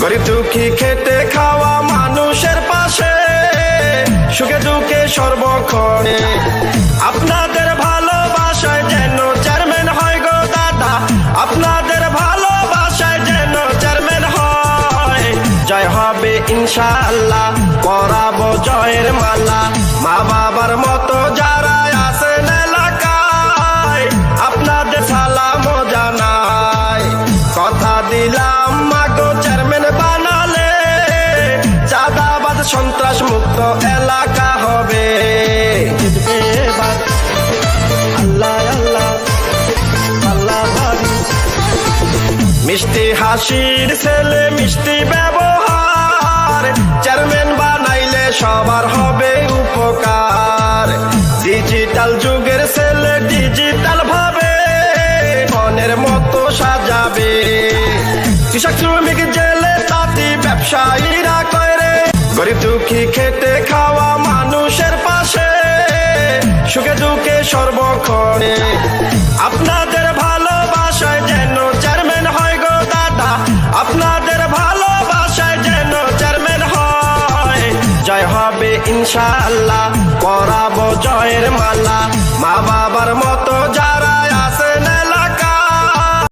গরিব দুঃখী খেটে খাওয়া মানুষের পাশে, সুখে দুঃখে সর্বক্ষণে আপনাদের ভালোবাসায় যেন চেয়ারম্যান হয় গো দাদা, আপনাদের ভালোবাসায় যেন চেয়ারম্যান হয়। জয় হবে ইনশাআল্লাহ, পরাবো জয়ের মালা। মা বাবার মতো যারা আছেন এলাকায়, আপনাদের সালাম জানাই। কথা দিলাম মাগো চেয়ারম্যান বানালে, চাঁদাবাদ সন্ত্রাস মুক্ত এলাকা হবে। এবার আল্লাহ আল্লাহ আল্লাহ ভাবি, মিষ্টি হাসির ছেলে মিষ্টি ব্যবহার, চেয়ারম্যান বানাইলে সবার হবে উপকার। ডিজিটাল যুগের ছেলে ডিজিটাল ভাবে মনের মতো সাজাবে। কৃষক শ্রমিক জেলে তাঁতি ব্যবসায়ীরা করে, গরিব দুঃখী খেটে খাওয়া মানুষের পাশে, সুখে দুঃখে সর্বক্ষণে আপনাদের ভালোবাসায় যেন চেয়ারম্যান হয় গো দাদা, আপনাদের ভালোবাসায় যেন চেয়ারম্যান হয়। জয় হবে ইনশাআল্লাহ, পরাবো জয়ের মালা। মা বাবার মতো যারা